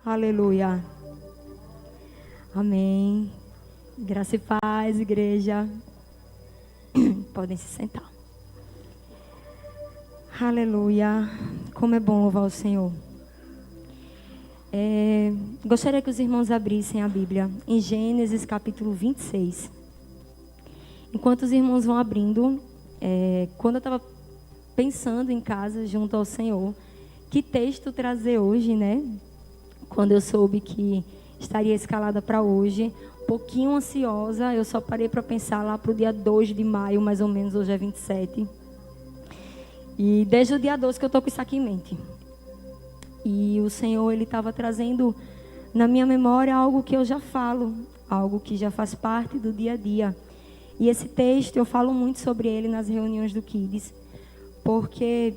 Aleluia. Amém. Graça e paz, igreja. Podem se sentar. Aleluia. Como é bom louvar o Senhor. Gostaria que os irmãos abrissem a Bíblia em Gênesis capítulo 26. Enquanto os irmãos vão abrindo, quando eu estava pensando em casa junto ao Senhor, que texto trazer hoje, né? Quando eu soube que estaria escalada para hoje, um pouquinho ansiosa, eu só parei para pensar lá para o dia 2 de maio, mais ou menos, hoje é 27. E desde o dia 12 que eu estou com isso aqui em mente. E o Senhor, Ele estava trazendo na minha memória algo que eu já falo, algo que já faz parte do dia a dia. E esse texto, eu falo muito sobre ele nas reuniões do Kids, porque,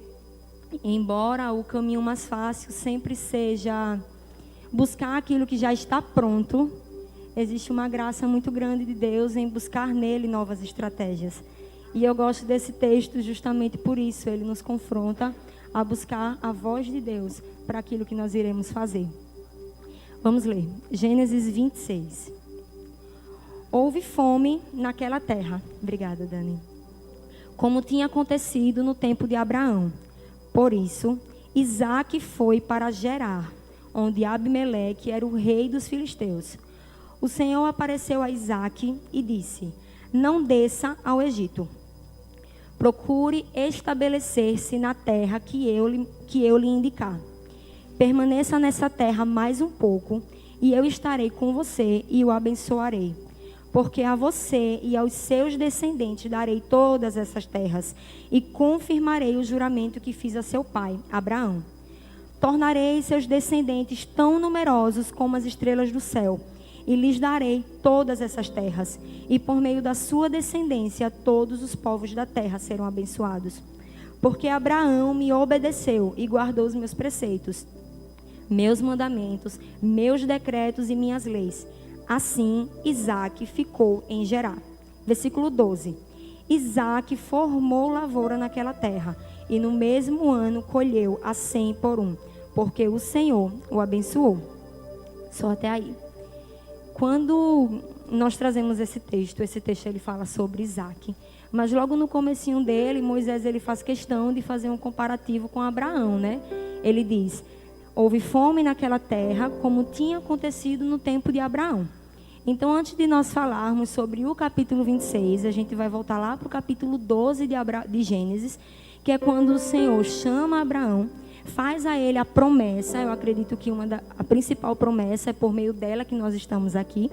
embora o caminho mais fácil sempre seja buscar aquilo que já está pronto, existe uma graça muito grande de Deus em buscar nele novas estratégias. E eu gosto desse texto justamente por isso. Ele nos confronta a buscar a voz de Deus para aquilo que nós iremos fazer. Vamos ler. Gênesis 26. Houve fome naquela terra. Obrigada, Dani. Como tinha acontecido no tempo de Abraão. Por isso, Isaque foi para Gerar, onde Abimeleque era o rei dos filisteus. O Senhor apareceu a Isaque e disse: não desça ao Egito. Procure estabelecer-se na terra que eu lhe indicar. Permaneça nessa terra mais um pouco, e eu estarei com você e o abençoarei. Porque a você e aos seus descendentes darei todas essas terras, e confirmarei o juramento que fiz a seu pai, Abraão. Tornarei seus descendentes tão numerosos como as estrelas do céu, e lhes darei todas essas terras, e por meio da sua descendência todos os povos da terra serão abençoados. Porque Abraão me obedeceu e guardou os meus preceitos, meus mandamentos, meus decretos e minhas leis. Assim, Isaque ficou em Gerar. Versículo 12. Isaque formou lavoura naquela terra, e no mesmo ano colheu a 100 por 1, porque o Senhor o abençoou. Só até aí. Quando nós trazemos esse texto ele fala sobre Isaque. Mas logo no comecinho dele, Moisés ele faz questão de fazer um comparativo com Abraão, né? Ele diz: houve fome naquela terra, como tinha acontecido no tempo de Abraão. Então, antes de nós falarmos sobre o capítulo 26, a gente vai voltar lá para o capítulo 12 de Gênesis, que é quando o Senhor chama Abraão, faz a ele a promessa. Eu acredito que a principal promessa é por meio dela que nós estamos aqui.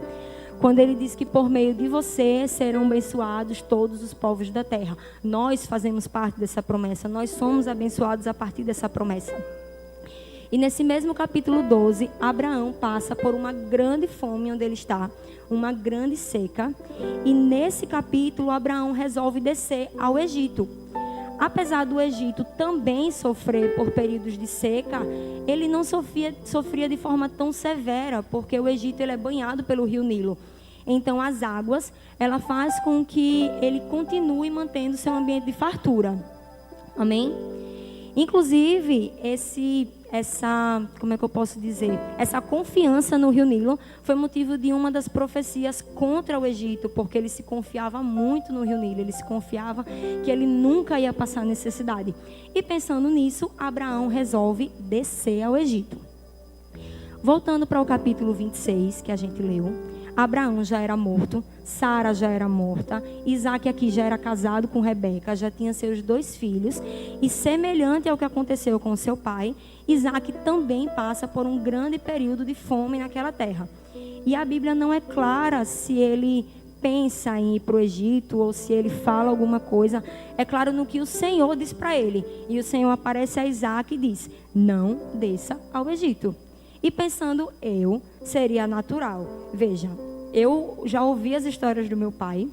Quando ele diz que por meio de você serão abençoados todos os povos da terra. Nós fazemos parte dessa promessa, nós somos abençoados a partir dessa promessa. E nesse mesmo capítulo 12, Abraão passa por uma grande fome onde ele está, uma grande seca. E nesse capítulo, Abraão resolve descer ao Egito. Apesar do Egito também sofrer por períodos de seca, ele não sofria de forma tão severa, porque o Egito ele é banhado pelo rio Nilo. Então as águas, ela faz com que ele continue mantendo seu ambiente de fartura. Amém? Inclusive, essa confiança no rio Nilo foi motivo de uma das profecias contra o Egito, porque ele se confiava muito no rio Nilo, ele se confiava que ele nunca ia passar necessidade. E pensando nisso, Abraão resolve descer ao Egito. Voltando para o capítulo 26, que a gente leu, Abraão já era morto, Sara já era morta, Isaque aqui já era casado com Rebeca, já tinha seus 2 filhos, e semelhante ao que aconteceu com seu pai, Isaque também passa por um grande período de fome naquela terra. E a Bíblia não é clara se ele pensa em ir para o Egito ou se ele fala alguma coisa. É claro no que o Senhor diz para ele. E o Senhor aparece a Isaque e diz: não desça ao Egito. E pensando seria natural. Veja, eu já ouvi as histórias do meu pai.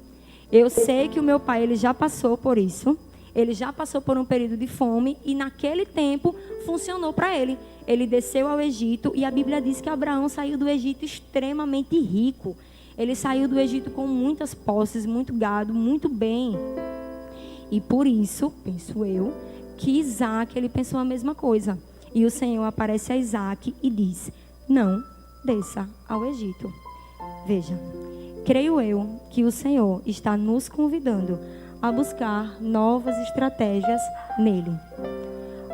Eu sei que o meu pai ele já passou por isso. Ele já passou por um período de fome e naquele tempo funcionou para ele. Ele desceu ao Egito e a Bíblia diz que Abraão saiu do Egito extremamente rico. Ele saiu do Egito com muitas posses, muito gado, muito bem. E por isso, penso eu, que Isaque ele pensou a mesma coisa. E o Senhor aparece a Isaque e diz: não desça ao Egito. Veja, creio eu que o Senhor está nos convidando a buscar novas estratégias nele.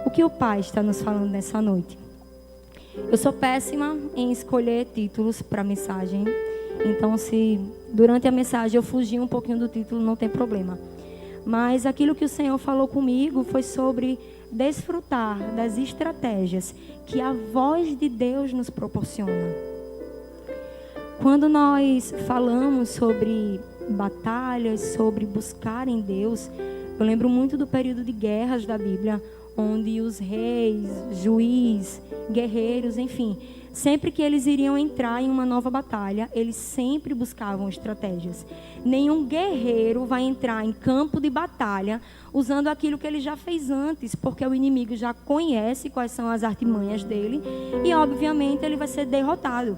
O que o Pai está nos falando nessa noite? Eu sou péssima em escolher títulos para a mensagem. Então, se durante a mensagem eu fugir um pouquinho do título, não tem problema. Mas aquilo que o Senhor falou comigo foi sobre desfrutar das estratégias que a voz de Deus nos proporciona. Quando nós falamos sobre batalhas, sobre buscar em Deus, eu lembro muito do período de guerras da Bíblia, onde os reis, juízes, guerreiros, enfim, sempre que eles iriam entrar em uma nova batalha, eles sempre buscavam estratégias. Nenhum guerreiro vai entrar em campo de batalha usando aquilo que ele já fez antes, porque o inimigo já conhece quais são as artimanhas dele e, obviamente, ele vai ser derrotado.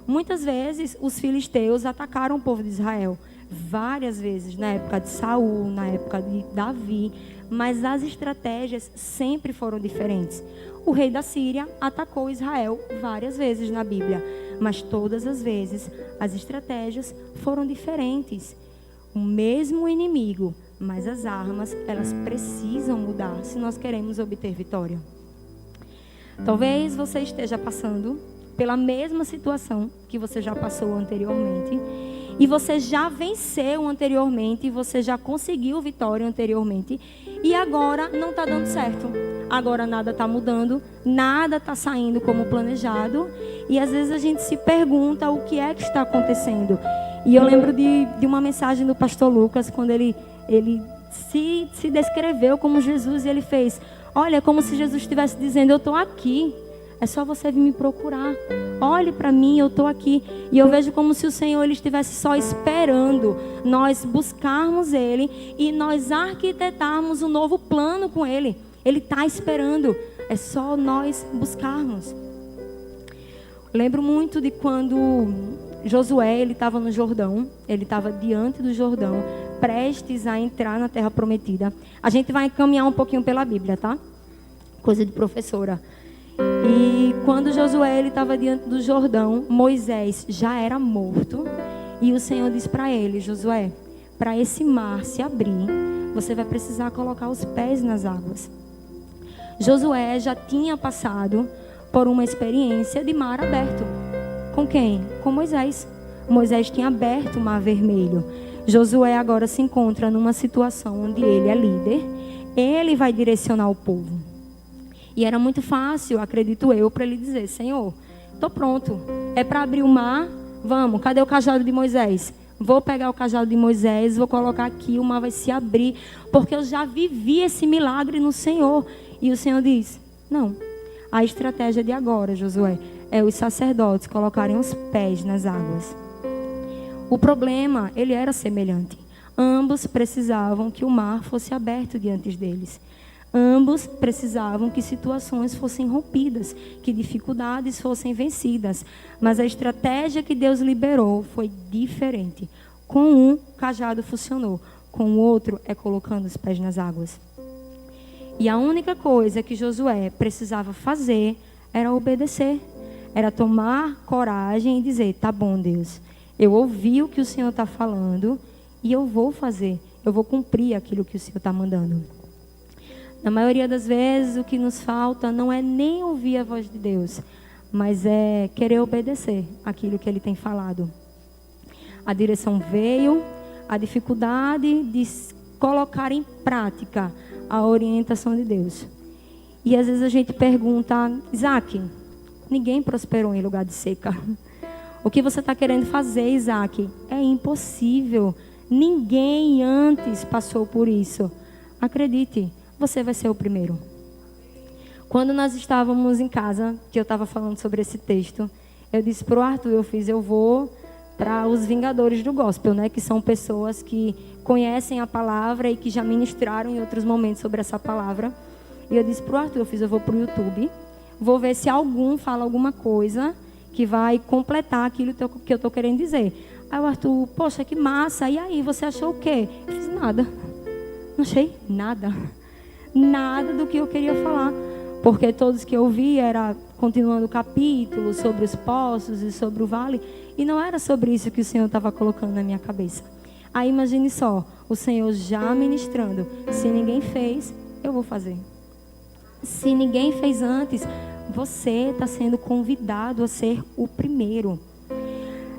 Muitas vezes, os filisteus atacaram o povo de Israel. Várias vezes, na época de Saul, na época de Davi, mas as estratégias sempre foram diferentes. O rei da Síria atacou Israel várias vezes na Bíblia, mas todas as vezes as estratégias foram diferentes. O mesmo inimigo, mas as armas, elas precisam mudar se nós queremos obter vitória. Talvez você esteja passando pela mesma situação que você já passou anteriormente, e você já venceu anteriormente, você já conseguiu vitória anteriormente, e agora não está dando certo. Agora nada está mudando, nada está saindo como planejado, e às vezes a gente se pergunta o que é que está acontecendo. E eu lembro de uma mensagem do pastor Lucas, quando ele se descreveu como Jesus, e ele fez, olha, como se Jesus estivesse dizendo, eu estou aqui. É só você vir me procurar. Olhe para mim, eu estou aqui. E eu vejo como se o Senhor ele estivesse só esperando nós buscarmos Ele e nós arquitetarmos um novo plano com Ele. Ele está esperando. É só nós buscarmos. Lembro muito de quando Josué ele estava no Jordão. Ele estava diante do Jordão, prestes a entrar na Terra Prometida. A gente vai caminhar um pouquinho pela Bíblia, tá? Coisa de professora. E quando Josué estava diante do Jordão, Moisés já era morto. E o Senhor disse para ele, Josué, para esse mar se abrir, você vai precisar colocar os pés nas águas. Josué já tinha passado por uma experiência de mar aberto. Com quem? Com Moisés. Moisés tinha aberto o mar vermelho. Josué agora se encontra numa situação onde ele é líder. Ele vai direcionar o povo. E era muito fácil, acredito eu, para ele dizer, Senhor, estou pronto. É para abrir o mar? Vamos, cadê o cajado de Moisés? Vou pegar o cajado de Moisés, vou colocar aqui, o mar vai se abrir. Porque eu já vivi esse milagre no Senhor. E o Senhor diz, não. A estratégia de agora, Josué, é os sacerdotes colocarem os pés nas águas. O problema, ele era semelhante. Ambos precisavam que o mar fosse aberto diante deles. Ambos precisavam que situações fossem rompidas, que dificuldades fossem vencidas. Mas a estratégia que Deus liberou foi diferente. Com um, o cajado funcionou. Com o outro, é colocando os pés nas águas. E a única coisa que Josué precisava fazer era obedecer. Era tomar coragem e dizer, tá bom, Deus, eu ouvi o que o Senhor está falando e eu vou fazer. Eu vou cumprir aquilo que o Senhor está mandando. Na maioria das vezes, o que nos falta não é nem ouvir a voz de Deus, mas é querer obedecer aquilo que Ele tem falado. A direção veio, a dificuldade de colocar em prática a orientação de Deus. E às vezes a gente pergunta, Isaac, ninguém prosperou em lugar de seca. O que você está querendo fazer, Isaac? É impossível. Ninguém antes passou por isso. Acredite. Você vai ser o primeiro. Quando nós estávamos em casa, que eu estava falando sobre esse texto, eu disse para o Arthur, eu vou para os Vingadores do Gospel, né? Que são pessoas que conhecem a palavra e que já ministraram em outros momentos sobre essa palavra. E eu disse para o Arthur, eu vou para o YouTube, vou ver se algum fala alguma coisa que vai completar aquilo que eu estou querendo dizer. Aí o Arthur, poxa, que massa, e aí, você achou o quê? Eu fiz nada, não achei nada. Nada do que eu queria falar. porque todos que eu vi era continuando o capítulo sobre os poços e sobre o vale, e não era sobre isso que o Senhor estava colocando na minha cabeça. Aí imagine só, o Senhor já ministrando, se ninguém fez, eu vou fazer. Se ninguém fez antes, você está sendo convidado a ser o primeiro.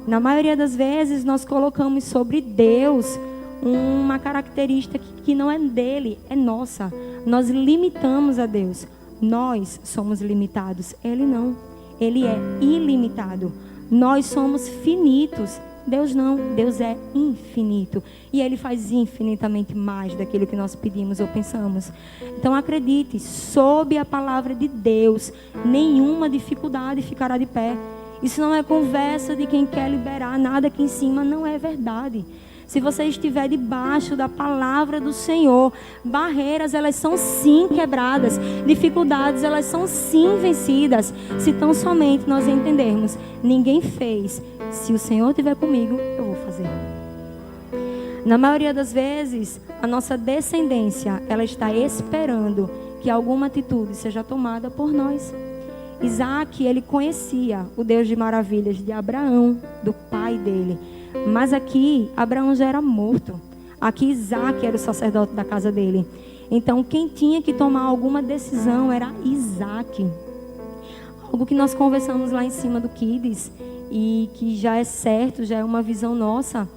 Na maioria das vezes, nós colocamos sobre Deus uma característica que não é dele, é nossa. Nós limitamos a Deus. Nós somos limitados. Ele não. Ele é ilimitado. Nós somos finitos. Deus não. Deus é infinito. E Ele faz infinitamente mais daquilo que nós pedimos ou pensamos. Então acredite, sob a palavra de Deus, nenhuma dificuldade ficará de pé. Isso não é conversa de quem quer liberar nada aqui em cima. Não é verdade. Se você estiver debaixo da palavra do Senhor, barreiras, elas são sim quebradas. Dificuldades, elas são sim vencidas. Se tão somente nós entendermos, ninguém fez. Se o Senhor estiver comigo, eu vou fazer. Na maioria das vezes, a nossa descendência, ela está esperando que alguma atitude seja tomada por nós. Isaac, ele conhecia o Deus de maravilhas de Abraão, do pai dele. Mas aqui, Abraão já era morto. Aqui, Isaac era o sacerdote da casa dele. Então, quem tinha que tomar alguma decisão era Isaac. Algo que nós conversamos lá em cima do Kids, e que já é certo, já é uma visão nossa,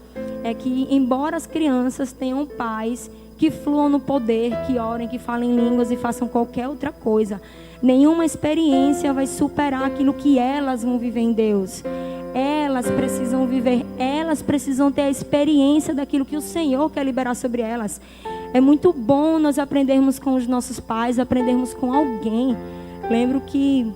é que, embora as crianças tenham pais que fluam no poder, que orem, que falem línguas e façam qualquer outra coisa, nenhuma experiência vai superar aquilo que elas vão viver em Deus. Elas precisam viver, elas precisam ter a experiência daquilo que o Senhor quer liberar sobre elas. É muito bom nós aprendermos com os nossos pais, aprendermos com alguém. Lembro que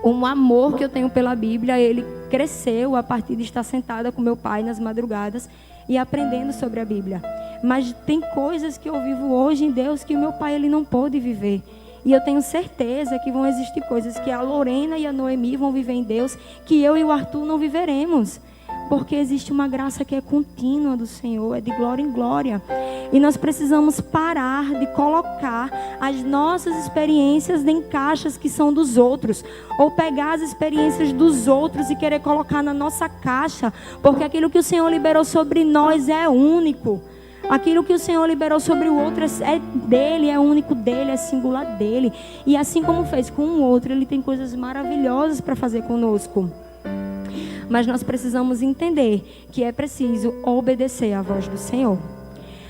o amor que eu tenho pela Bíblia, ele cresceu a partir de estar sentada com meu pai nas madrugadas e aprendendo sobre a Bíblia. Mas tem coisas que eu vivo hoje em Deus que o meu pai ele não pôde viver. E eu tenho certeza que vão existir coisas que a Lorena e a Noemi vão viver em Deus, que eu e o Arthur não viveremos. Porque existe uma graça que é contínua do Senhor, é de glória em glória. E nós precisamos parar de colocar as nossas experiências em caixas que são dos outros. Ou pegar as experiências dos outros e querer colocar na nossa caixa. Porque aquilo que o Senhor liberou sobre nós é único. Aquilo que o Senhor liberou sobre o outro é dele, é único dele, é singular dele. E assim como fez com o outro, ele tem coisas maravilhosas para fazer conosco. Mas nós precisamos entender que é preciso obedecer à voz do Senhor.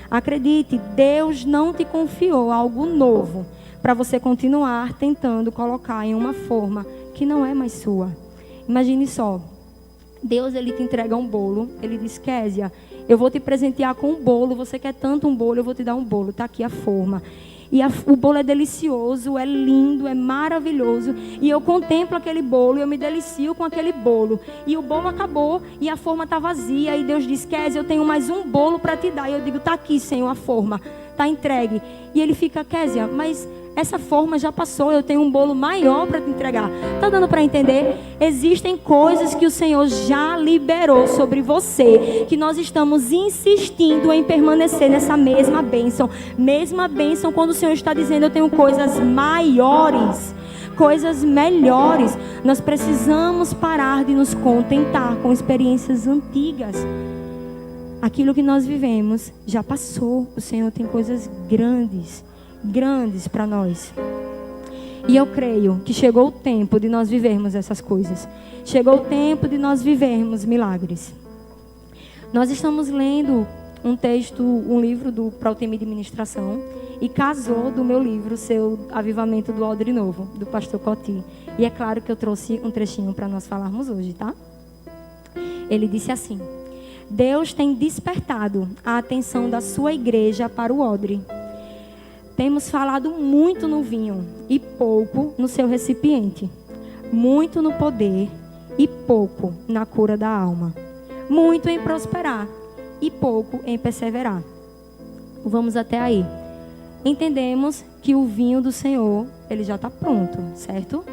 Acredite, Deus não te confiou algo novo para você continuar tentando colocar em uma forma que não é mais sua. Imagine só, Deus ele te entrega um bolo, ele diz, Késia, eu vou te presentear com um bolo, você quer tanto um bolo, eu vou te dar um bolo, está aqui a forma. E o bolo é delicioso, é lindo, é maravilhoso. E eu contemplo aquele bolo, eu me delicio com aquele bolo. E o bolo acabou e a forma está vazia. E Deus diz, Késia, eu tenho mais um bolo para te dar. E eu digo, está aqui, Senhor, a forma, está entregue. E ele fica, Késia, mas essa forma já passou, eu tenho um bolo maior para te entregar. Está dando para entender? Existem coisas que o Senhor já liberou sobre você, que nós estamos insistindo em permanecer nessa mesma bênção. Mesma bênção quando o Senhor está dizendo, eu tenho coisas maiores, coisas melhores. Nós precisamos parar de nos contentar com experiências antigas. Aquilo que nós vivemos já passou. O Senhor tem coisas grandes para nós. E eu creio que chegou o tempo de nós vivermos essas coisas. Chegou o tempo de nós vivermos milagres. Nós estamos lendo um texto, um livro para o time de ministração, e casou do meu livro, Seu Avivamento do Odre Novo, do pastor Coti. E é claro que eu trouxe um trechinho para nós falarmos hoje, tá? Ele disse assim: Deus tem despertado a atenção da sua igreja para o odre. Temos falado muito no vinho e pouco no seu recipiente. Muito no poder e pouco na cura da alma. Muito em prosperar e pouco em perseverar. Vamos até aí. Entendemos que o vinho do Senhor, ele já está pronto, certo?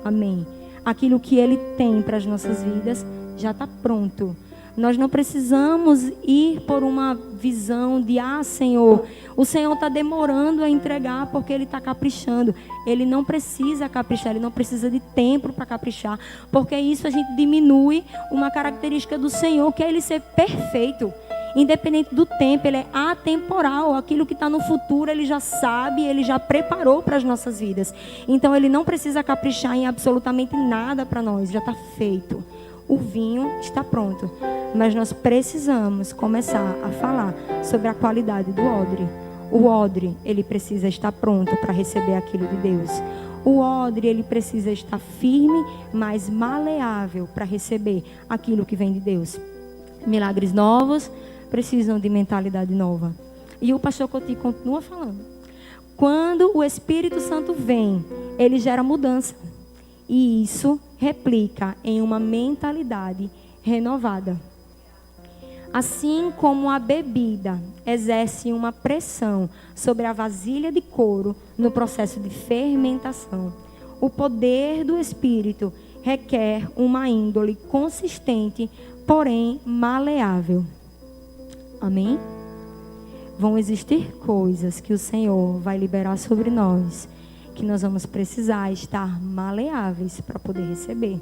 Amém. Aquilo que ele tem para as nossas vidas já está pronto. Nós não precisamos ir por uma visão de, Senhor, o Senhor está demorando a entregar porque Ele está caprichando. Ele não precisa caprichar, Ele não precisa de tempo para caprichar, porque isso a gente diminui uma característica do Senhor, que é Ele ser perfeito. Independente do tempo, Ele é atemporal. Aquilo que está no futuro, Ele já sabe, Ele já preparou para as nossas vidas. Então, Ele não precisa caprichar em absolutamente nada para nós, já está feito. O vinho está pronto, mas nós precisamos começar a falar sobre a qualidade do odre. O odre, ele precisa estar pronto para receber aquilo de Deus. O odre, ele precisa estar firme, mas maleável para receber aquilo que vem de Deus. Milagres novos precisam de mentalidade nova. E o pastor Coutinho continua falando. Quando o Espírito Santo vem, ele gera mudança. E isso replica em uma mentalidade renovada. Assim como a bebida exerce uma pressão sobre a vasilha de couro no processo de fermentação, o poder do Espírito requer uma índole consistente, porém maleável. Amém? Vão existir coisas que o Senhor vai liberar sobre nós, que nós vamos precisar estar maleáveis para poder receber.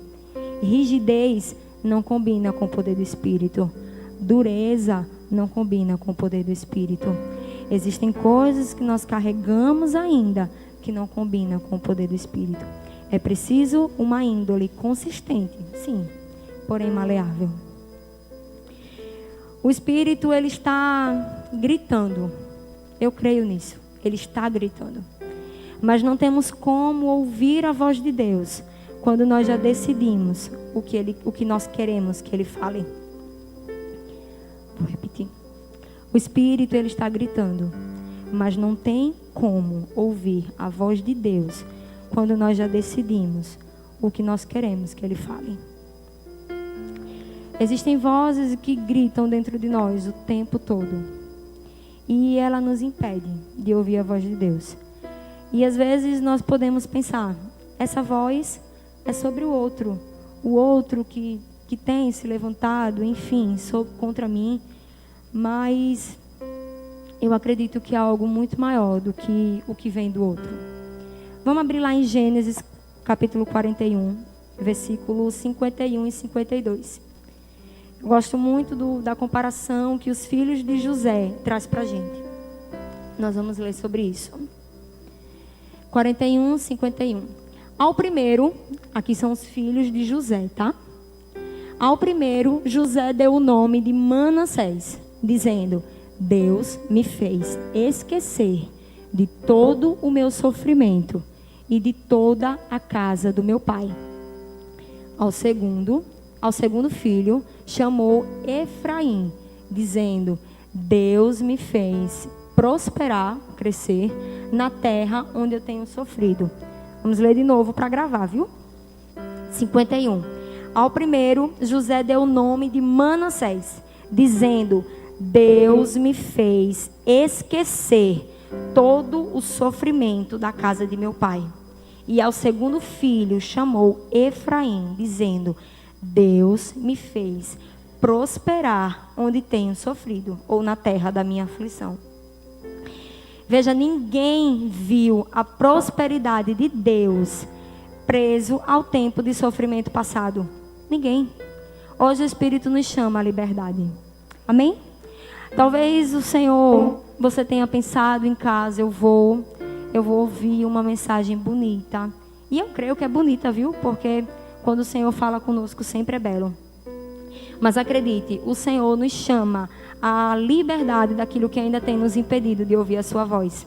Rigidez não combina com o poder do Espírito. Dureza não combina com o poder do Espírito. Existem coisas que nós carregamos ainda que não combinam com o poder do Espírito. É preciso uma índole consistente, sim, porém maleável. O Espírito, ele está gritando. Eu creio nisso. Ele está gritando. Mas não temos como ouvir a voz de Deus quando nós já decidimos o que nós queremos que Ele fale. Vou repetir. O Espírito, ele está gritando, mas não tem como ouvir a voz de Deus quando nós já decidimos o que nós queremos que Ele fale. Existem vozes que gritam dentro de nós o tempo todo, e ela nos impede de ouvir a voz de Deus. E às vezes nós podemos pensar, essa voz é sobre o outro que tem se levantado, enfim, contra mim. Mas eu acredito que há algo muito maior do que o que vem do outro. Vamos abrir lá em Gênesis capítulo 41, versículos 51 e 52. Eu gosto muito da comparação que os filhos de José trazem para a gente. Nós vamos ler sobre isso. 41, 51. Ao primeiro, aqui são os filhos de José, tá? Ao primeiro, José deu o nome de Manassés, dizendo: Deus me fez esquecer de todo o meu sofrimento e de toda a casa do meu pai. Ao segundo filho, chamou Efraim, dizendo: Deus me fez prosperar, crescer na terra onde eu tenho sofrido. Vamos ler de novo para gravar, viu? 51. Ao primeiro, José deu o nome de Manassés, dizendo: Deus me fez esquecer todo o sofrimento da casa de meu pai. E ao segundo filho chamou Efraim, dizendo: Deus me fez prosperar onde tenho sofrido, ou na terra da minha aflição. Veja, ninguém viu a prosperidade de Deus preso ao tempo de sofrimento passado. Ninguém. Hoje o Espírito nos chama à liberdade. Amém? Talvez o Senhor, você tenha pensado em casa, eu vou ouvir uma mensagem bonita. E eu creio que é bonita, viu? Porque quando o Senhor fala conosco, sempre é belo. Mas acredite, o Senhor nos chama à liberdade daquilo que ainda tem nos impedido de ouvir a sua voz.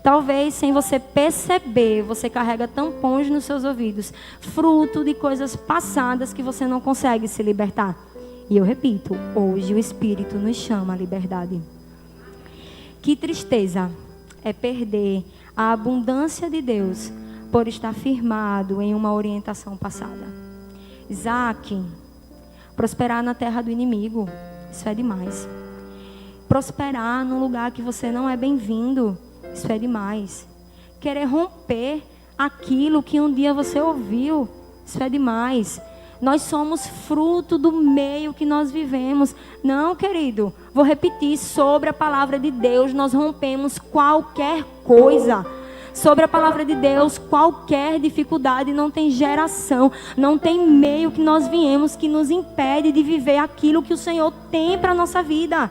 Talvez, sem você perceber, você carrega tampões nos seus ouvidos, fruto de coisas passadas que você não consegue se libertar. E eu repito, hoje o Espírito nos chama à liberdade. Que tristeza é perder a abundância de Deus por estar firmado em uma orientação passada. Isaac, prosperar na terra do inimigo, isso é demais. Prosperar num lugar que você não é bem-vindo, isso é demais. Querer romper aquilo que um dia você ouviu, isso é demais. Nós somos fruto do meio que nós vivemos. Não, querido, vou repetir, sobre a palavra de Deus nós rompemos qualquer coisa. Sobre a palavra de Deus, qualquer dificuldade, não tem geração, não tem meio que nós viemos que nos impede de viver aquilo que o Senhor tem para a nossa vida.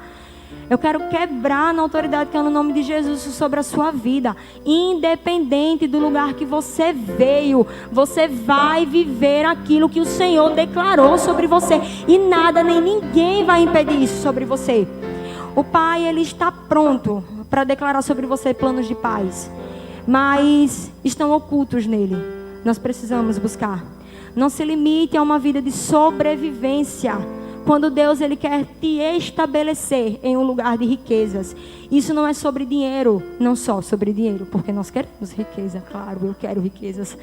Eu quero quebrar na autoridade que é no nome de Jesus sobre a sua vida. Independente do lugar que você veio, você vai viver aquilo que o Senhor declarou sobre você. E nada, nem ninguém vai impedir isso sobre você. O Pai, Ele está pronto para declarar sobre você planos de paz. Mas estão ocultos nele. Nós precisamos buscar. Não se limite a uma vida de sobrevivência. Quando Deus Ele quer te estabelecer em um lugar de riquezas. Isso não é sobre dinheiro. Não só sobre dinheiro. Porque nós queremos riqueza. Claro, eu quero riquezas.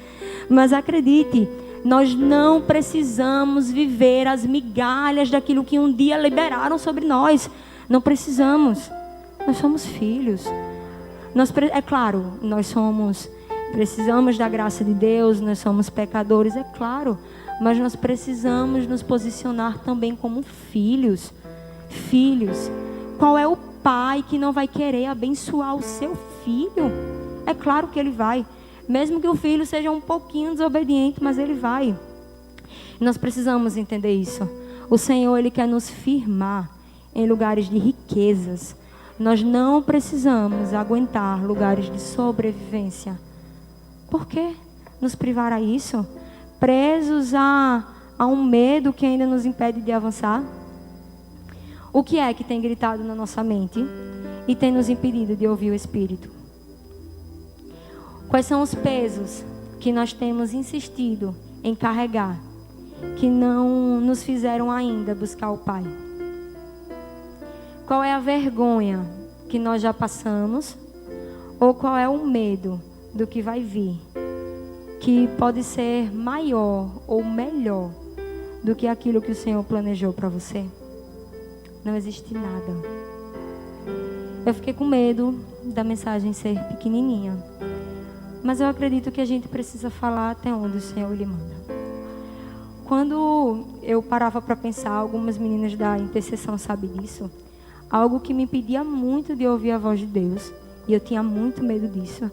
Mas acredite, nós não precisamos viver as migalhas daquilo que um dia liberaram sobre nós. Não precisamos. Nós somos filhos. É claro, nós precisamos da graça de Deus, nós somos pecadores, é claro. Mas nós precisamos nos posicionar também como filhos. Filhos. Qual é o pai que não vai querer abençoar o seu filho? É claro que ele vai. Mesmo que o filho seja um pouquinho desobediente, mas ele vai. Nós precisamos entender isso. O Senhor, Ele quer nos firmar em lugares de riquezas. Nós não precisamos aguentar lugares de sobrevivência. Por que nos privar a isso? Presos a um medo que ainda nos impede de avançar? O que é que tem gritado na nossa mente e tem nos impedido de ouvir o Espírito? Quais são os pesos que nós temos insistido em carregar, que não nos fizeram ainda buscar o Pai? Qual é a vergonha que nós já passamos? Ou qual é o medo do que vai vir? Que pode ser maior ou melhor do que aquilo que o Senhor planejou para você? Não existe nada. Eu fiquei com medo da mensagem ser pequenininha. Mas eu acredito que a gente precisa falar até onde o Senhor lhe manda. Quando eu parava para pensar, algumas meninas da intercessão sabem disso. Algo que me impedia muito de ouvir a voz de Deus, e eu tinha muito medo disso,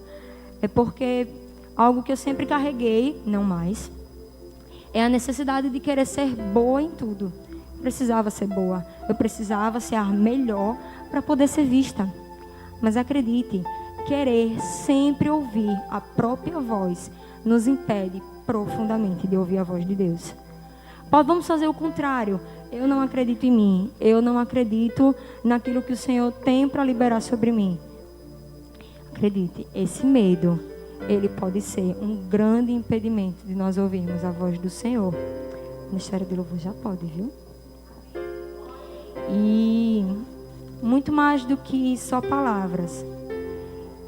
é porque algo que eu sempre carreguei, não mais, é a necessidade de querer ser boa em tudo. Eu precisava ser boa, eu precisava ser a melhor para poder ser vista. Mas acredite, querer sempre ouvir a própria voz nos impede profundamente de ouvir a voz de Deus. Vamos fazer o contrário. Eu não acredito em mim. Eu não acredito naquilo que o Senhor tem para liberar sobre mim. Acredite, esse medo, ele pode ser um grande impedimento de nós ouvirmos a voz do Senhor. O Ministério de Louvor já pode, viu? E muito mais do que só palavras.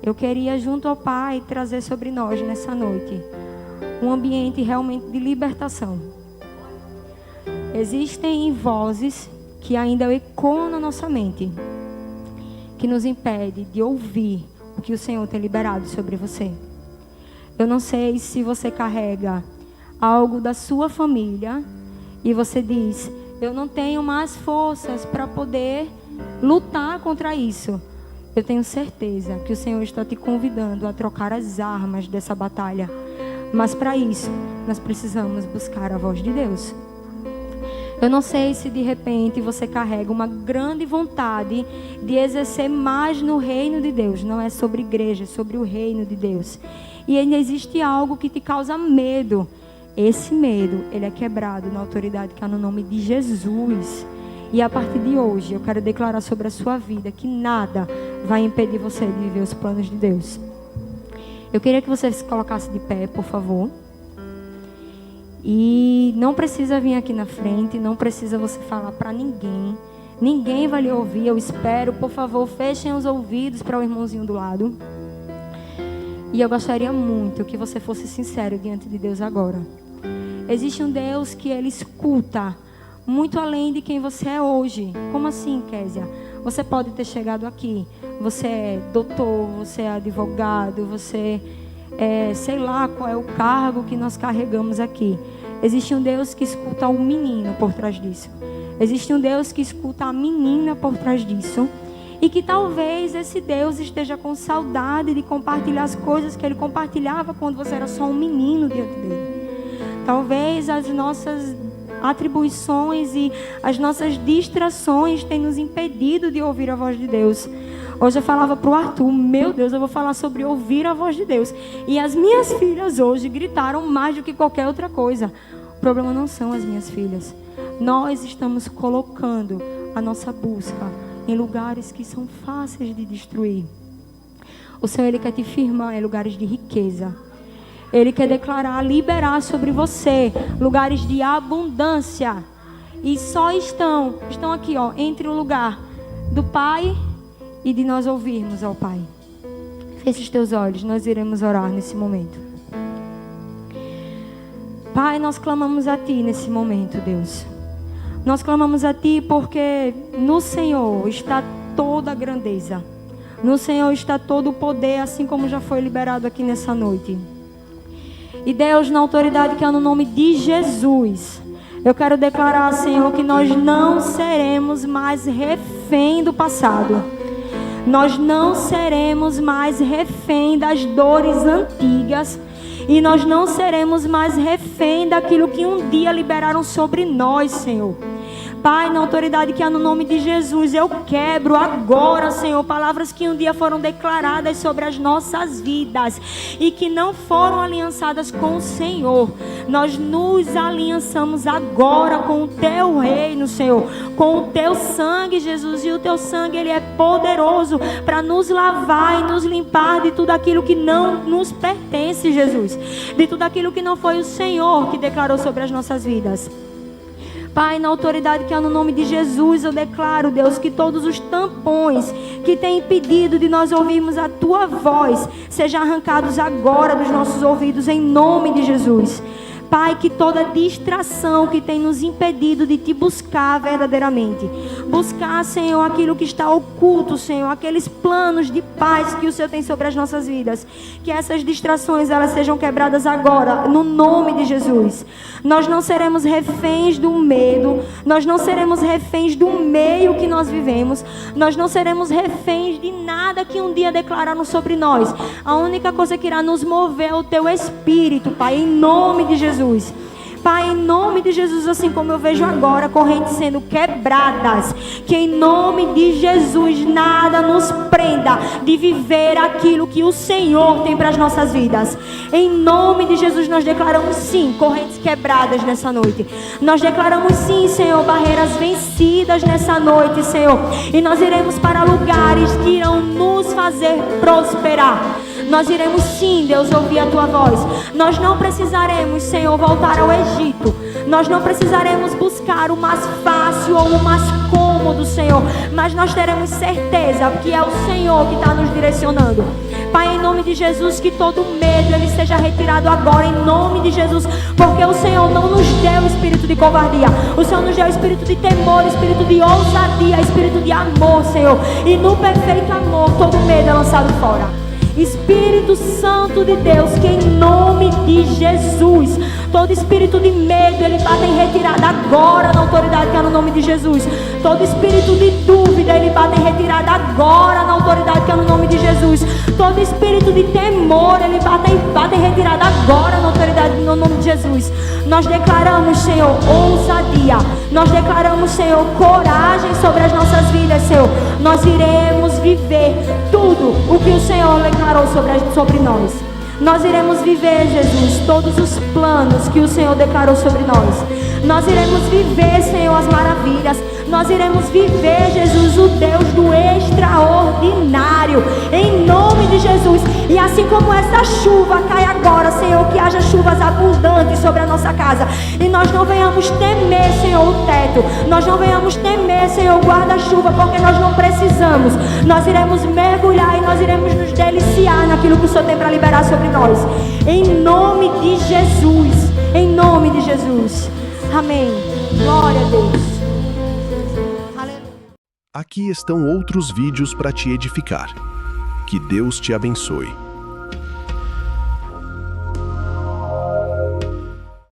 Eu queria, junto ao Pai, trazer sobre nós nessa noite um ambiente realmente de libertação. Existem vozes que ainda ecoam na nossa mente, que nos impede de ouvir o que o Senhor tem liberado sobre você. Eu não sei se você carrega algo da sua família e você diz: eu não tenho mais forças para poder lutar contra isso. Eu tenho certeza que o Senhor está te convidando a trocar as armas dessa batalha. Mas para isso, nós precisamos buscar a voz de Deus. Eu não sei se de repente você carrega uma grande vontade de exercer mais no reino de Deus. Não é sobre igreja, é sobre o reino de Deus. E ainda existe algo que te causa medo. Esse medo, ele é quebrado na autoridade que há no nome de Jesus. E a partir de hoje, eu quero declarar sobre a sua vida que nada vai impedir você de viver os planos de Deus. Eu queria que você se colocasse de pé, por favor. E não precisa vir aqui na frente, não precisa você falar para ninguém. Ninguém vai lhe ouvir, eu espero. Por favor, fechem os ouvidos para o irmãozinho do lado. E eu gostaria muito que você fosse sincero diante de Deus agora. Existe um Deus que Ele escuta muito além de quem você é hoje. Como assim, Késia? Você pode ter chegado aqui. Você é doutor, você é advogado, você sei lá qual é o cargo que nós carregamos aqui. Existe um Deus que escuta o menino por trás disso. Existe um Deus que escuta a menina por trás disso. E que talvez esse Deus esteja com saudade de compartilhar as coisas que Ele compartilhava quando você era só um menino diante dele. Talvez as nossas atribuições e as nossas distrações tenham nos impedido de ouvir a voz de Deus. Hoje eu falava para o Arthur, meu Deus, eu vou falar sobre ouvir a voz de Deus. E as minhas filhas hoje gritaram mais do que qualquer outra coisa. O problema não são as minhas filhas. Nós estamos colocando a nossa busca em lugares que são fáceis de destruir. O Senhor, Ele quer te firmar em lugares de riqueza. Ele quer declarar, liberar sobre você lugares de abundância. E só estão aqui, ó, entre o lugar do Pai e de nós ouvirmos ao Pai. Feche os teus olhos, nós iremos orar nesse momento. Pai, nós clamamos a Ti nesse momento, Deus. Nós clamamos a Ti porque no Senhor está toda a grandeza. No Senhor está todo o poder, assim como já foi liberado aqui nessa noite. E Deus, na autoridade que é no nome de Jesus, eu quero declarar, Senhor, que nós não seremos mais refém do passado. Nós não seremos mais refém das dores antigas. E nós não seremos mais refém daquilo que um dia liberaram sobre nós, Senhor. Pai, na autoridade que há no nome de Jesus, eu quebro agora, Senhor, palavras que um dia foram declaradas sobre as nossas vidas e que não foram aliançadas com o Senhor. Nós nos aliançamos agora com o Teu reino, Senhor, com o Teu sangue, Jesus, e o Teu sangue, Ele é poderoso para nos lavar e nos limpar de tudo aquilo que não nos pertence, Jesus, de tudo aquilo que não foi o Senhor que declarou sobre as nossas vidas. Pai, na autoridade que há no nome de Jesus, eu declaro, Deus, que todos os tampões que têm impedido de nós ouvirmos a Tua voz sejam arrancados agora dos nossos ouvidos, em nome de Jesus. Pai, que toda distração que tem nos impedido de Te buscar verdadeiramente. Buscar, Senhor, aquilo que está oculto, Senhor. Aqueles planos de paz que o Senhor tem sobre as nossas vidas. Que essas distrações, elas sejam quebradas agora, no nome de Jesus. Nós não seremos reféns do medo. Nós não seremos reféns do meio que nós vivemos. Nós não seremos reféns de nada que um dia declararam sobre nós. A única coisa que irá nos mover é o Teu Espírito, Pai, em nome de Jesus. Pai, em nome de Jesus, assim como eu vejo agora correntes sendo quebradas, que em nome de Jesus nada nos prenda de viver aquilo que o Senhor tem para as nossas vidas. Em nome de Jesus nós declaramos sim, correntes quebradas nessa noite. Nós declaramos sim, Senhor, barreiras vencidas nessa noite, Senhor. E nós iremos para lugares que irão nos fazer prosperar. Nós iremos sim, Deus, ouvir a Tua voz. Nós não precisaremos, Senhor, voltar ao Egito. Nós não precisaremos buscar o mais fácil ou o mais cômodo, Senhor. Mas nós teremos certeza que é o Senhor que está nos direcionando. Pai, em nome de Jesus, que todo medo ele seja retirado agora, em nome de Jesus. Porque o Senhor não nos deu espírito de covardia. O Senhor nos deu espírito de temor, espírito de ousadia, espírito de amor, Senhor. E no perfeito amor, todo medo é lançado fora. Espírito Santo de Deus, que em nome de Jesus, todo espírito de medo, ele bate em retirada agora, na autoridade que é no nome de Jesus. Todo espírito de dúvida, ele bate em retirada agora, na autoridade que é no nome de Jesus. Todo espírito de temor, ele bate em retirada agora, na autoridade no nome de Jesus. Nós declaramos, Senhor, ousadia. Nós declaramos, Senhor, coragem sobre as nossas vidas, Senhor. Nós iremos viver tudo o que o Senhor declarou sobre nós. Nós iremos viver, Jesus, todos os planos que o Senhor declarou sobre nós. Nós iremos viver, Senhor, as maravilhas. Nós iremos viver, Jesus, o Deus do extraordinário, em nome de Jesus. E assim como essa chuva cai agora, Senhor, que haja chuvas abundantes sobre a nossa casa. E nós não venhamos temer, Senhor, o teto. Nós não venhamos temer, Senhor, o guarda-chuva, porque nós não precisamos. Nós iremos mergulhar e nós iremos nos deliciar naquilo que o Senhor tem para liberar sobre nós. Em nome de Jesus. Em nome de Jesus. Amém. Glória a Deus. Aqui estão outros vídeos para te edificar. Que Deus te abençoe.